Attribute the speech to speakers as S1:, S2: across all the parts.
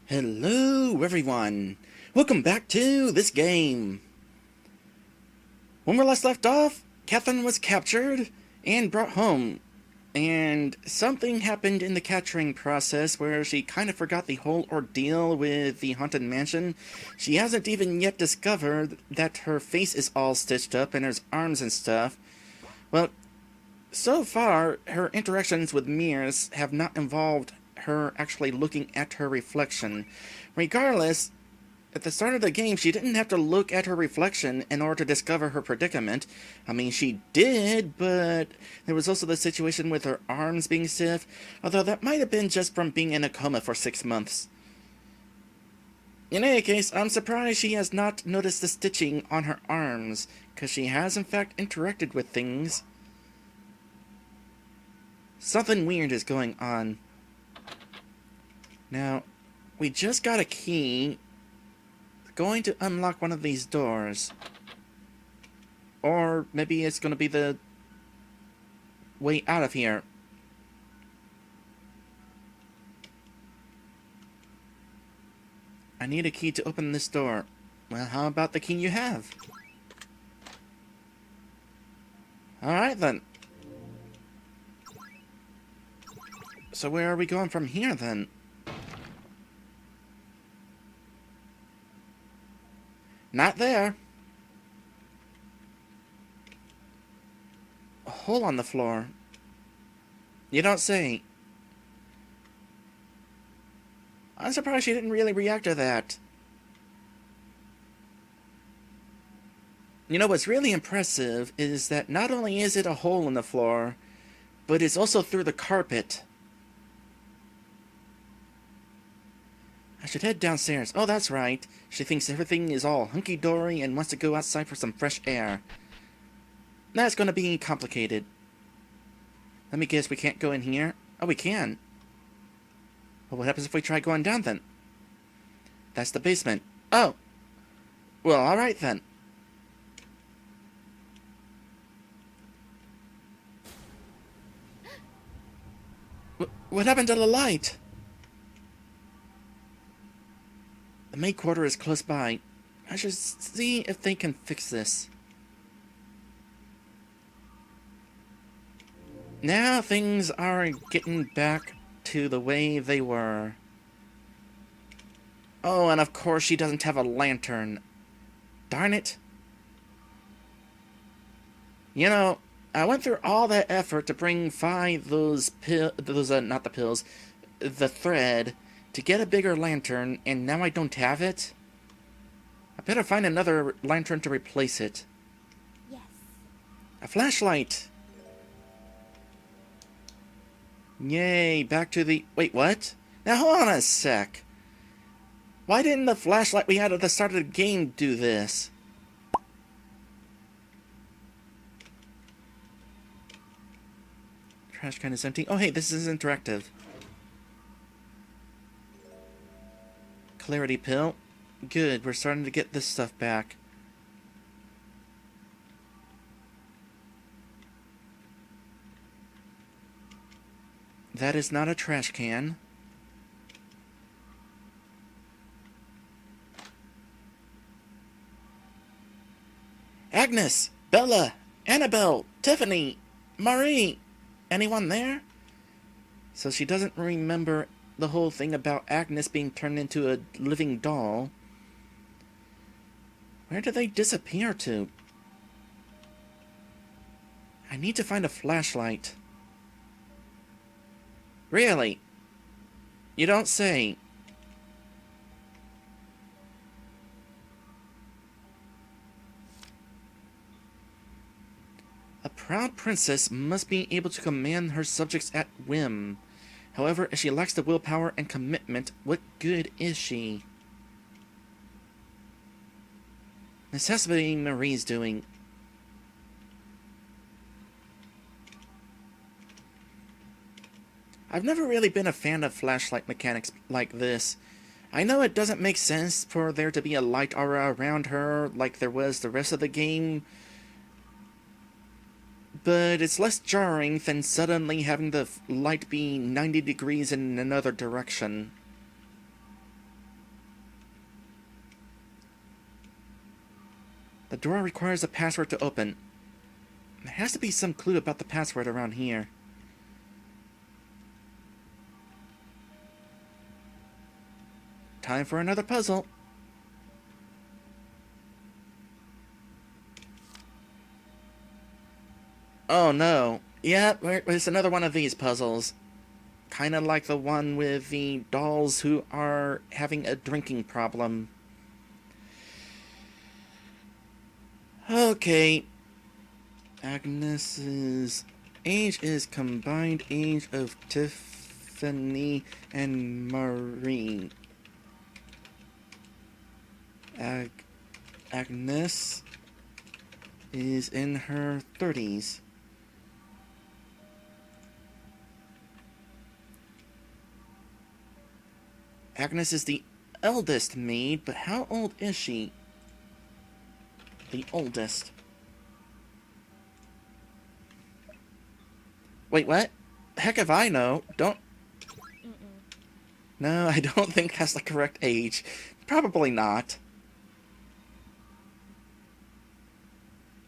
S1: Hello everyone! Welcome back to this game! When we last left off, Catherine was captured and brought home. And something happened in the capturing process where she kind of forgot the whole ordeal with the haunted mansion. She hasn't even yet discovered that her face is all stitched up and her arms and stuff. Well, so far, her interactions with mirrors have not involved her actually looking at her reflection. Regardless, at the start of the game, she didn't have to look at her reflection in order to discover her predicament. I mean, she did, but there was also the situation with her arms being stiff, although that might have been just from being in a coma for 6 months. In any case, I'm surprised she has not noticed the stitching on her arms, because she has in fact interacted with things. Something weird is going on. Now, we just got a key going to unlock one of these doors. Or maybe it's going to be the way out of here. I need a key to open this door. Well, how about the key you have? Alright then. So where are we going from here then? Not there. A hole on the floor. You don't say. I'm surprised she didn't really react to that. You know what's really impressive is that not only is it a hole in the floor, but it's also through the carpet. I should head downstairs. Oh, that's right. She thinks everything is all hunky-dory and wants to go outside for some fresh air. That's going to be complicated. Let me guess, we can't go in here? Oh, we can. Well, what happens if we try going down, then? That's the basement. Oh. Well, alright, then. What happened to the light? The maid quarter is close by. I should see if they can fix this. Now things are getting back to the way they were. Oh, and of course she doesn't have a lantern. Darn it. You know, I went through all that effort to bring the thread, to get a bigger lantern, and now I don't have it? I better find another lantern to replace it.
S2: Yes.
S1: A flashlight! Yay, back to the... Wait, what? Now hold on a sec. Why didn't the flashlight we had at the start of the game do this? Trash can is empty. Oh hey, this is interactive. Clarity pill. Good, we're starting to get this stuff back. That is not a trash can. Agnes! Bella! Annabelle! Tiffany! Marie! Anyone there? So she doesn't remember the whole thing about Agnes being turned into a living doll. Where did they disappear to? I need to find a flashlight. Really? You don't say. A proud princess must be able to command her subjects at whim. However, if she lacks the willpower and commitment, what good is she? This has to be Marie's doing. I've never really been a fan of flashlight mechanics like this. I know it doesn't make sense for there to be a light aura around her like there was the rest of the game, but it's less jarring than suddenly having the light be 90 degrees in another direction. The door requires a password to open. There has to be some clue about the password around here. Time for another puzzle. Oh no. Yeah, it's another one of these puzzles. Kinda like the one with the dolls who are having a drinking problem. Okay. Agnes's age is combined age of Tiffany and Marie. Agnes is in her 30s. Agnes is the eldest maid, but how old is she? The oldest. Wait, what? Heck if I know. Don't... No, I don't think that's the correct age. Probably not.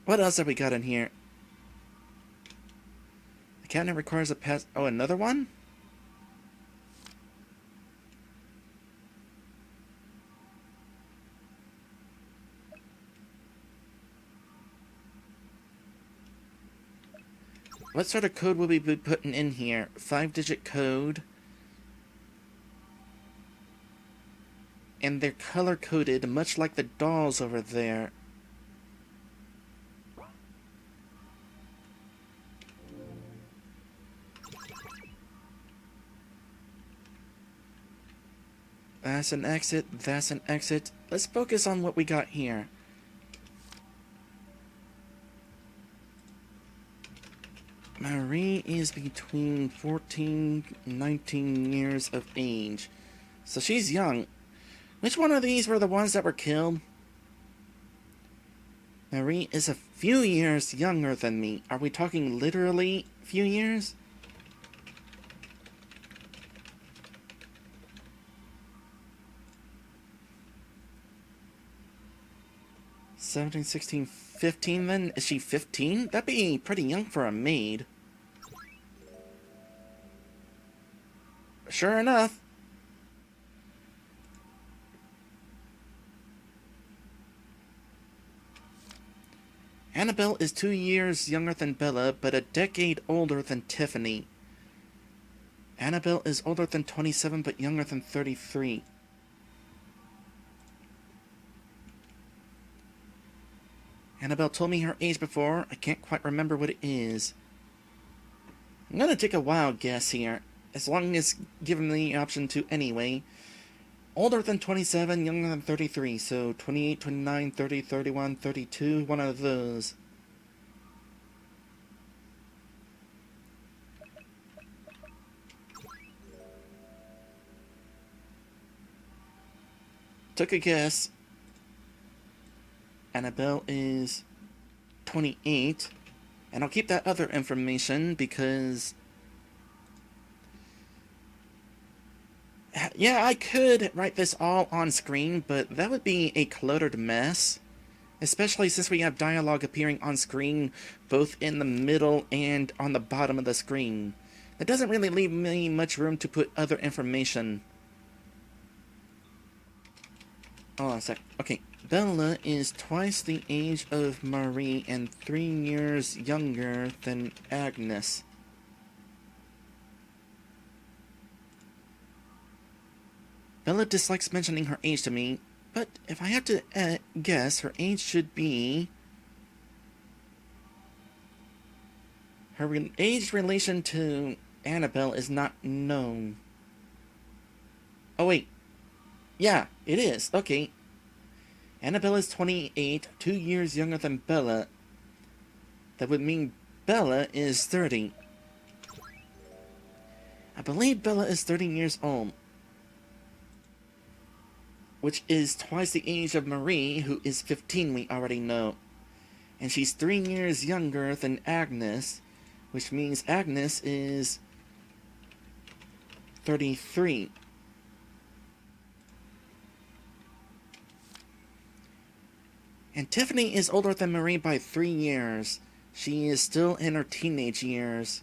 S1: What else have we got in here? The cabinet requires a pass... Oh, another one? What sort of code will we be putting in here? 5-digit code. And they're color-coded, much like the dolls over there. That's an exit, that's an exit. Let's focus on what we got here. Marie is between 14 and 19 years of age. So she's young. Which one of these were the ones that were killed? Marie is a few years younger than me. Are we talking literally few years? "17, 16, 15 then? Is she 15? That'd be pretty young for a maid. Sure enough. Annabelle is 2 years younger than Bella, but a decade older than Tiffany. Annabelle is older than 27, but younger than 33. Annabelle told me her age before. I can't quite remember what it is. I'm gonna take a wild guess here, as long as given the option to anyway. Older than 27, younger than 33, so 28, 29, 30, 31, 32, one of those. Took a guess. Annabelle is 28, and I'll keep that other information because... Yeah, I could write this all on screen, but that would be a cluttered mess. Especially since we have dialogue appearing on screen, both in the middle and on the bottom of the screen. That doesn't really leave me much room to put other information. Hold on a sec. Okay, Bella is twice the age of Marie and 3 years younger than Agnes. Bella dislikes mentioning her age to me, but if I have to guess, her age should be... Her age relation to Annabelle is not known. Oh wait. Yeah, it is. Okay. Annabelle is 28, 2 years younger than Bella. That would mean Bella is 30. I believe Bella is 13 years old, which is twice the age of Marie, who is 15, we already know. And she's 3 years younger than Agnes, which means Agnes is 33. And Tiffany is older than Marie by 3 years. She is still in her teenage years.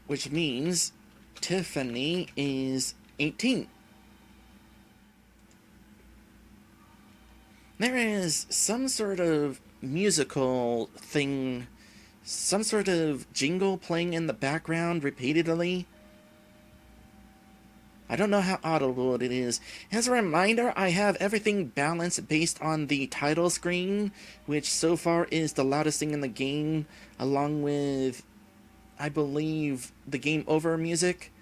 S1: Which means Tiffany is 18. There is some sort of musical thing, some sort of jingle playing in the background repeatedly. I don't know how audible it is. As a reminder, I have everything balanced based on the title screen, which so far is the loudest thing in the game, along with, I believe, the game over music.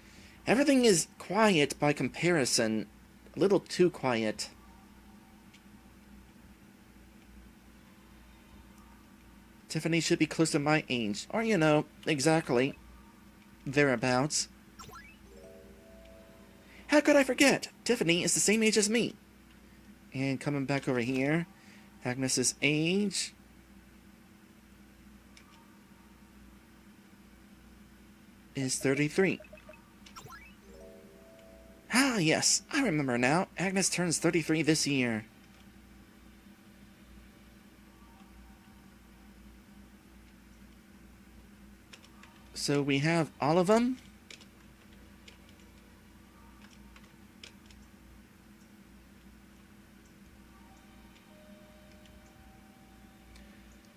S1: Everything is quiet by comparison, a little too quiet. Tiffany should be close to my age, or you know, exactly, thereabouts. How could I forget? Tiffany is the same age as me. And coming back over here, Agnes's age is 33. Ah, yes, I remember now. Agnes turns 33 this year. So we have all of them.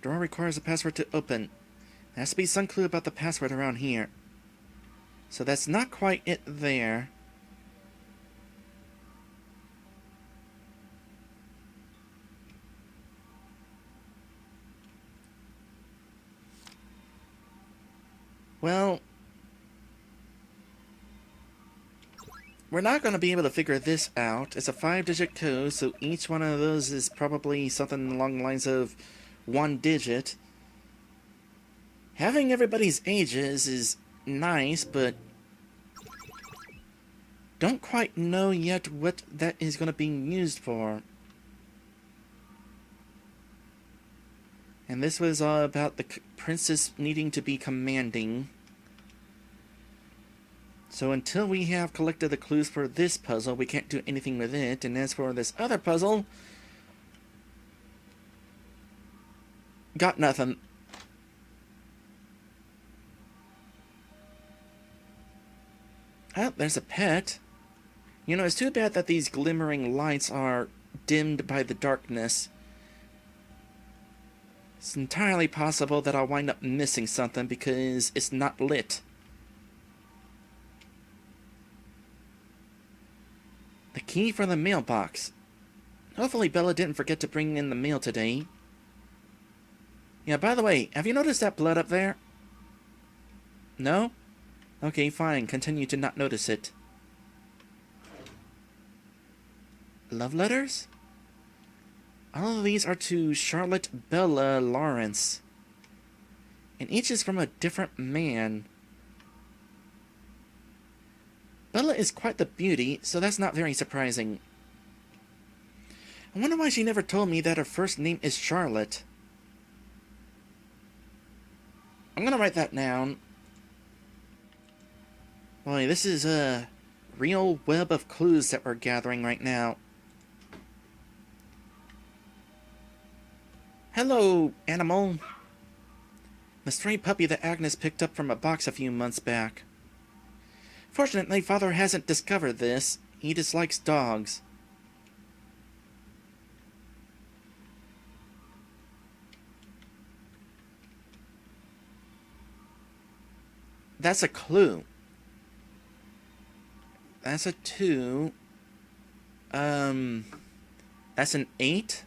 S1: Door requires a password to open. There has to be some clue about the password around here. So that's not quite it there. Well, we're not going to be able to figure this out. It's a 5-digit code, so each one of those is probably something along the lines of 1 digit. Having everybody's ages is nice, but don't quite know yet what that is going to be used for. And this was all about the princess needing to be commanding. So until we have collected the clues for this puzzle, we can't do anything with it. And as for this other puzzle, got nothing. Oh, there's a pet. You know, it's too bad that these glimmering lights are dimmed by the darkness. It's entirely possible that I'll wind up missing something because it's not lit. The key for the mailbox. Hopefully Bella didn't forget to bring in the mail today. Yeah, by the way, have you noticed that blood up there? No? Okay, fine. Continue to not notice it. Love letters? All of these are to Charlotte Bella Lawrence. And each is from a different man. Bella is quite the beauty, so that's not very surprising. I wonder why she never told me that her first name is Charlotte. I'm gonna write that down. Boy, this is a real web of clues that we're gathering right now. Hello, animal. The stray puppy that Agnes picked up from a box a few months back. Fortunately, Father hasn't discovered this. He dislikes dogs. That's a clue. That's a 2. That's an 8.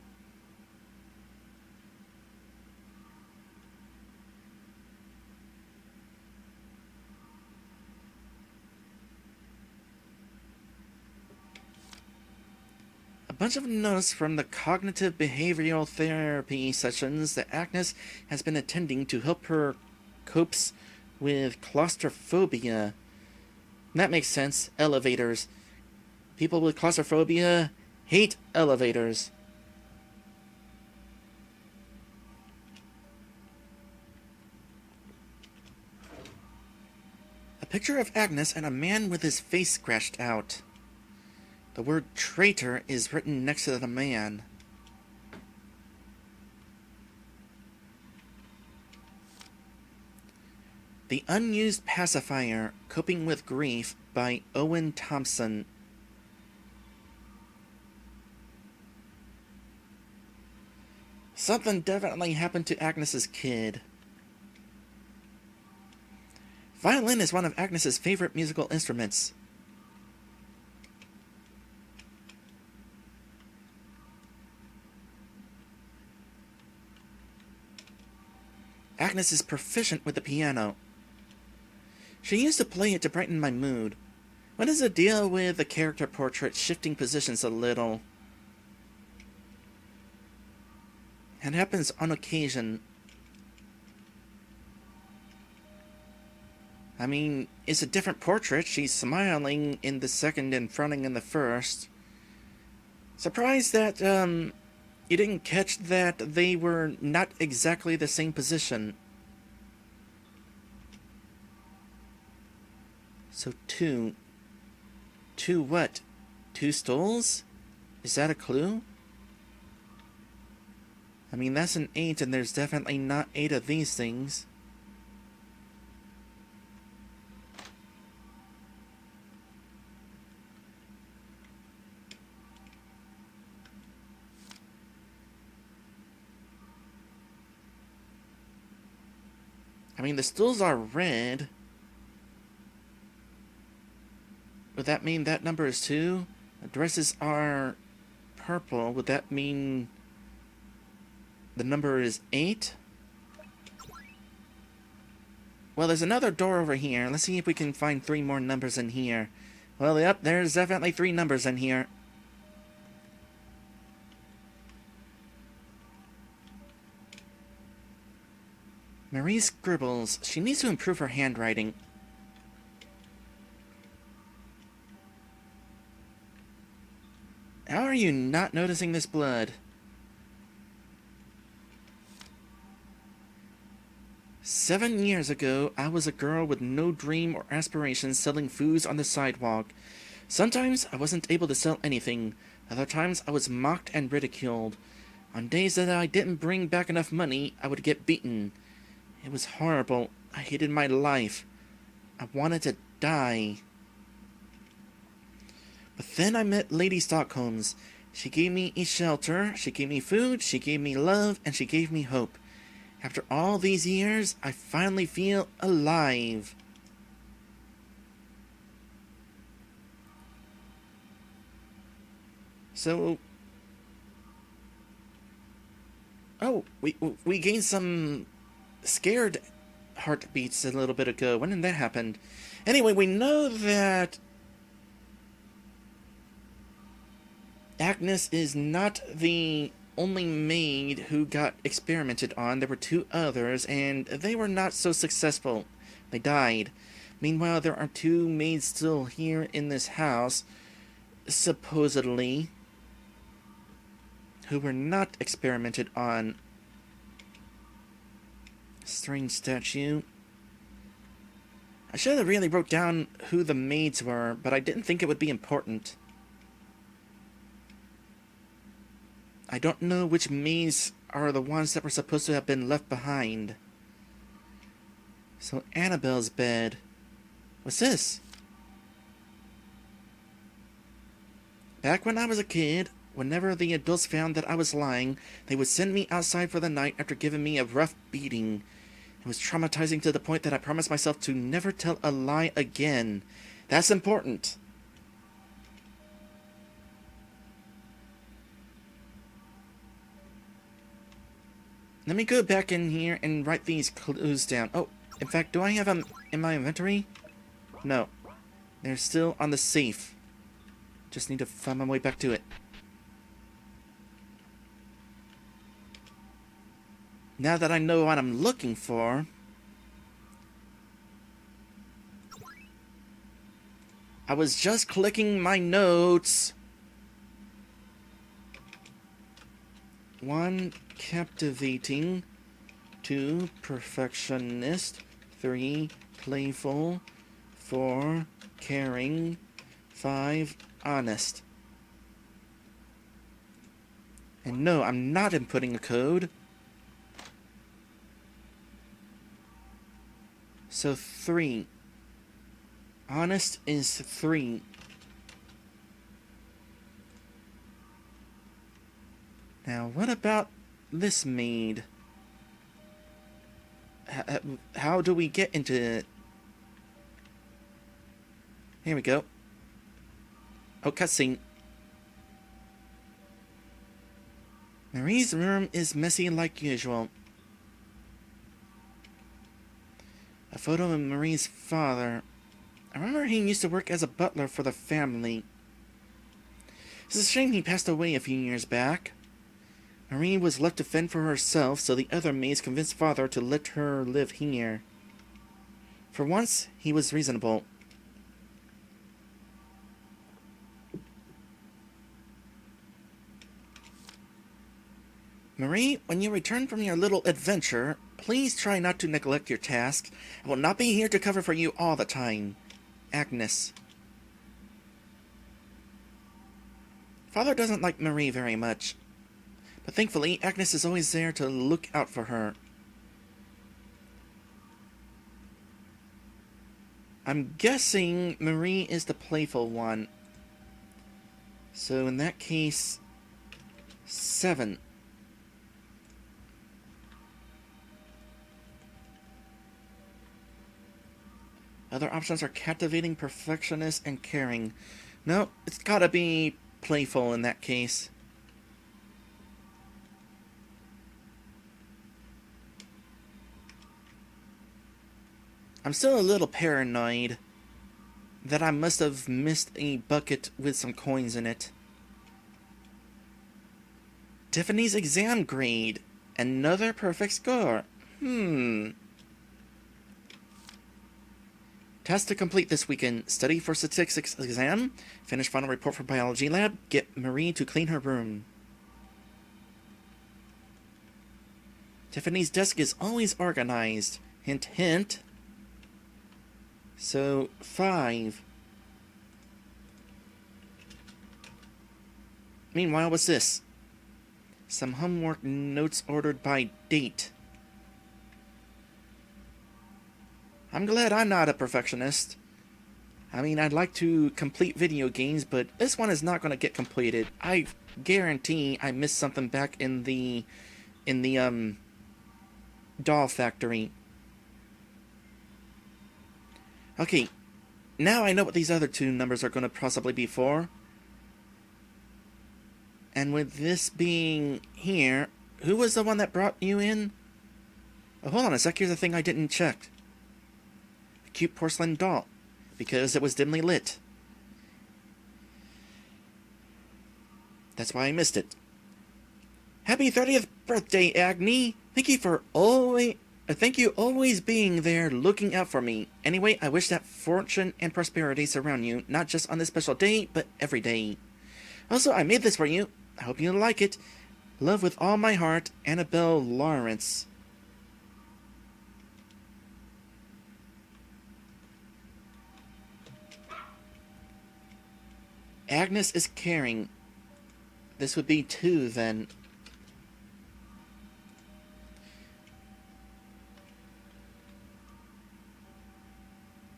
S1: A bunch of notes from the cognitive behavioral therapy sessions that Agnes has been attending to help her copes with claustrophobia. That makes sense. Elevators. People with claustrophobia hate elevators. A picture of Agnes and a man with his face scratched out. The word traitor is written next to the man. The Unused Pacifier, Coping with Grief by Owen Thompson. Something definitely happened to Agnes's kid. Violin is one of Agnes's favorite musical instruments. Agnes is proficient with the piano. She used to play it to brighten my mood. What is the deal with the character portrait shifting positions a little? It happens on occasion. I mean, it's a different portrait. She's smiling in the second and frowning in the first. Surprised that, you didn't catch that they were not exactly the same position. So two. Two what? Two stools? Is that a clue? I mean, that's an 8, and there's definitely not 8 of these things. I mean, the stools are red. Would that mean that number is 2? The dresses are purple. Would that mean the number is 8? Well, there's another door over here. Let's see if we can find 3 more numbers in here. Well, yep, there's definitely 3 numbers in here. Marie scribbles. She needs to improve her handwriting. How are you not noticing this blood? 7 years ago, I was a girl with no dream or aspiration selling foods on the sidewalk. Sometimes I wasn't able to sell anything. Other times I was mocked and ridiculed. On days that I didn't bring back enough money, I would get beaten. It was horrible. I hated my life. I wanted to die. But then I met Lady Stockholm's. She gave me a shelter, she gave me food, she gave me love, and she gave me hope. After all these years, I finally feel alive. So... Oh, we gained some scared heartbeats a little bit ago. When did that happen? Anyway, we know that Agnes is not the only maid who got experimented on. There were 2 others, and they were not so successful. They died. Meanwhile, there are 2 maids still here in this house, supposedly, who were not experimented on. Strange statue. I should have really wrote down who the maids were, but I didn't think it would be important. I don't know which maids are the ones that were supposed to have been left behind. So Annabelle's bed. What's this? Back when I was a kid, whenever the adults found that I was lying, they would send me outside for the night after giving me a rough beating. It was traumatizing to the point that I promised myself to never tell a lie again. That's important. Let me go back in here and write these clues down. Oh, in fact, do I have them in my inventory? No. They're still on the safe. Just need to find my way back to it. Now that I know what I'm looking for, I was just clicking my notes. 1, captivating. 2, perfectionist. 3, playful. 4, caring. 5, honest. And no, I'm not inputting a code. So 3. Honest is 3. Now, what about this maid? How do we get into it? Here we go. Oh, cutscene. Marie's room is messy like usual. A photo of Marie's father. I remember he used to work as a butler for the family. It's a shame he passed away a few years back. Marie was left to fend for herself, so the other maids convinced father to let her live here. For once, he was reasonable. Marie, when you return from your little adventure, please try not to neglect your tasks. I will not be here to cover for you all the time. Agnes. Father doesn't like Marie very much, but thankfully Agnes is always there to look out for her. I'm guessing Marie is the playful one. So in that case, 7. Other options are captivating, perfectionist, and caring. No, it's gotta be playful in that case. I'm still a little paranoid that I must have missed a bucket with some coins in it. Tiffany's exam grade. Another perfect score. Task to complete this weekend. Study for statistics exam. Finish final report for biology lab. Get Marie to clean her room. Tiffany's desk is always organized. Hint, hint. So, 5. Meanwhile, what's this? Some homework notes ordered by date. I'm glad I'm not a perfectionist. I mean, I'd like to complete video games, but this one is not going to get completed. I guarantee I missed something back in the doll factory. Okay, now I know what these other 2 numbers are going to possibly be for. And with this being here, who was the one that brought you in? Oh, hold on a sec, here's the thing I didn't check. A cute porcelain doll, because it was dimly lit. That's why I missed it. Happy 30th birthday, Agni! Thank you always being there, looking out for me. Anyway, I wish that fortune and prosperity surround you, not just on this special day, but every day. Also, I made this for you. I hope you like it. Love with all my heart, Annabelle Lawrence. Agnes is caring. This would be 2 then.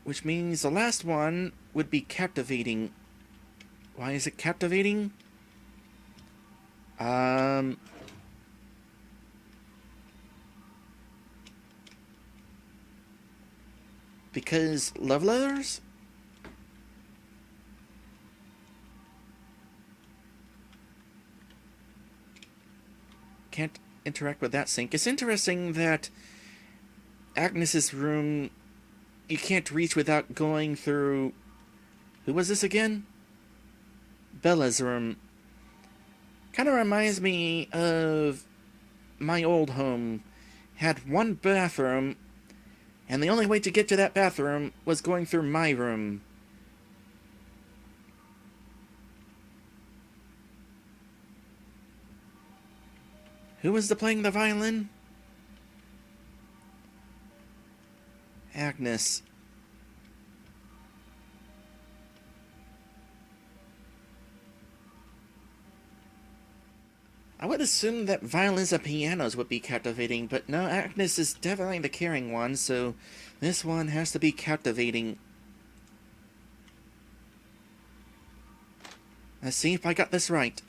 S1: Which means the last one would be captivating. Why is it captivating? Because love letters? Can't interact with that sink. It's interesting that Agnes's room you can't reach without going through... Who was this again? Bella's room. Kind of reminds me of my old home. Had one bathroom, and the only way to get to that bathroom was going through my room. Who was playing the violin? Agnes. I would assume that violins and pianos would be captivating, but no, Agnes is definitely the caring one, so this one has to be captivating. Let's see if I got this right.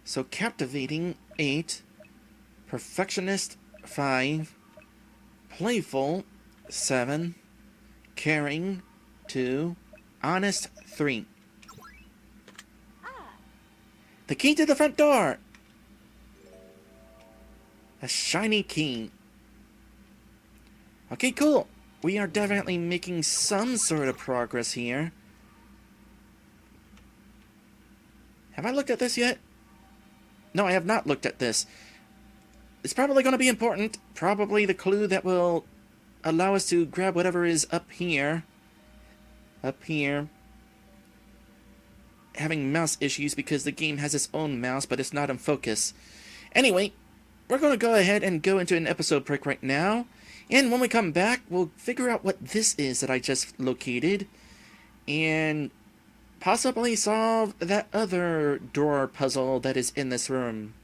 S1: So captivating, 8. Perfectionist, 5. Playful, 7. Caring, 2. Honest, 3. The key to the front door! A shiny key. Okay, cool. We are definitely making some sort of progress here. Have I looked at this yet? No, I have not looked at this. It's probably going to be important. Probably the clue that will allow us to grab whatever is up here. Up here. Having mouse issues because the game has its own mouse, but it's not in focus. Anyway, we're going to go ahead and go into an episode break right now. And when we come back, we'll figure out what this is that I just located. And possibly solve that other door puzzle that is in this room.